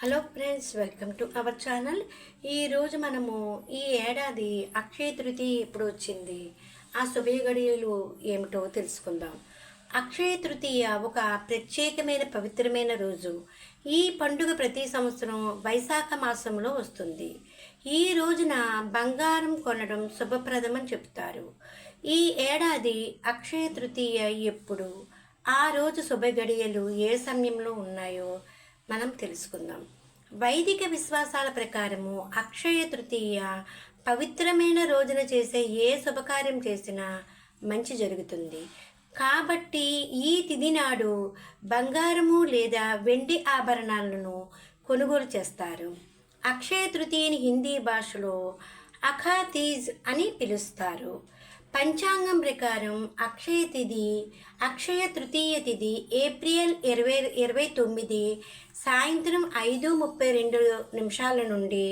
Hello friends, welcome to our channel. ఈరోజు మనము ఈ ఏడాది అక్షయ తృతీయ ఇప్పుడు వచ్చింది. ఆ శుభ గడియలు ఏమిటో తెలుసుకుందాం. అక్షయ తృతీయ ఒక ప్రత్యేకమైన పవిత్రమైన రోజు. ఈ పండుగ ప్రతి సంవత్సరం వైశాఖ మాసంలో వస్తుంది. ఈ రోజున బంగారం కొనడం శుభప్రదమని చెప్తారు. ఈ ఏడాది అక్షయ తృతీయ ఎప్పుడు, ఆ రోజు శుభ గడియలు ఏ సమయంలో ఉన్నాయో మనం తెలుసుకుందాం. వైదిక విశ్వాసాల ప్రకారము అక్షయ తృతీయ పవిత్రమైన రోజున చేసే ఏ శుభకార్యం చేసినా మంచి జరుగుతుంది. కాబట్టి ఈ తిథి నాడు బంగారము లేదా వెండి ఆభరణాలను కొనుగోలు చేస్తారు. అక్షయ తృతీయని హిందీ భాషలో అఖాతీజ్ అని పిలుస్తారు. పంచాంగం ప్రకారం అక్షయ తృతీయ తిథి ఏప్రిల్ 29 సాయంత్రం 5:32 నుండి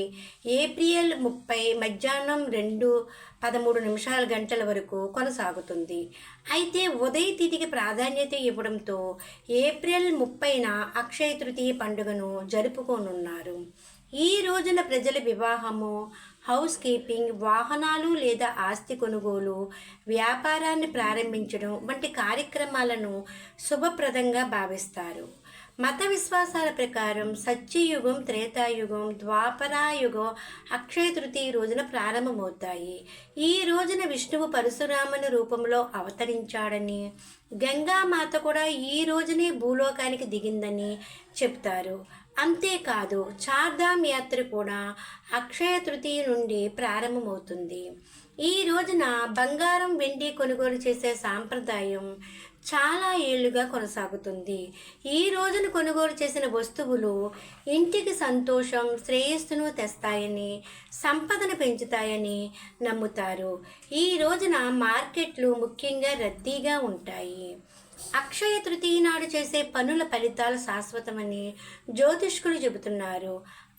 ఏప్రిల్ 30 మధ్యాహ్నం 2:13 వరకు కొనసాగుతుంది. అయితే ఉదయ తిథికి ప్రాధాన్యత ఇవ్వడంతో ఏప్రిల్ 30న అక్షయ తృతీయ పండుగను జరుపుకోనున్నారు. ఈ రోజున ప్రజల వివాహము, హౌస్ కీపింగ్, వాహనాలు లేదా ఆస్తి కొనుగోలు, వ్యాపారాన్ని ప్రారంభించడం వంటి కార్యక్రమాలను శుభప్రదంగా భావిస్తారు. మత విశ్వాసాల ప్రకారం సత్యయుగం, త్రేతాయుగం, ద్వాపరాయుగం అక్షయ తృతీయ రోజున ప్రారంభమవుతాయి. ఈ రోజున విష్ణువు పరశురాముని రూపంలో అవతరించాడని, గంగామాత కూడా ఈ రోజునే భూలోకానికి దిగిందని చెప్తారు. అంతేకాదు, చార్ధామ్ యాత్ర కూడా అక్షయ తృతీయ నుండి ప్రారంభమవుతుంది. ఈ రోజున బంగారం, వెండి కొనుగోలు చేసే సాంప్రదాయం చాలా ఏళ్లుగా కొనసాగుతుంది. ఈ రోజున కొనుగోలు చేసిన వస్తువులు ఇంటికి సంతోషం, శ్రేయస్సును తెస్తాయని, సంపదను పెంచుతాయని నమ్ముతారు. ఈ రోజున మార్కెట్లు ముఖ్యంగా రద్దీగా ఉంటాయి. అక్షయ తృతీయ నాడు చేసే పనుల ఫలితాలు శాశ్వతమని జ్యోతిష్కులు చెబుతున్నారు.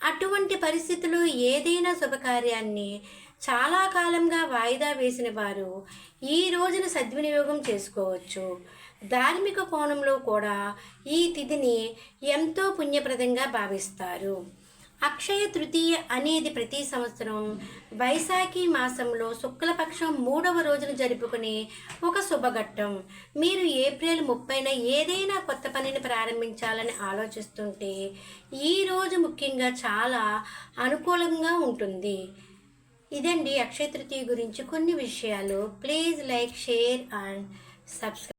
అటువంటి పరిస్థితుల్లో ఏదైనా శుభకార్యాన్ని చాలా కాలంగా వాయిదా వేసిన వారు ఈ రోజున సద్వినియోగం చేసుకోవచ్చు. ధార్మిక కోణంలో కూడా ఈ తిథిని ఎంతో పుణ్యప్రదంగా భావిస్తారు. అక్షయ తృతీయ అనేది ప్రతి సంవత్సరం వైశాఖి మాసంలో శుక్లపక్షం 3వ రోజున జరుపుకునే ఒక శుభఘట్టం. మీరు ఏప్రిల్ 30న ఏదైనా కొత్త పనిని ప్రారంభించాలని ఆలోచిస్తుంటే ఈ రోజు ముఖ్యంగా చాలా అనుకూలంగా ఉంటుంది. ఇదండి అక్షయ తృతీయ గురించి కొన్ని విషయాలు. Please like, share and subscribe.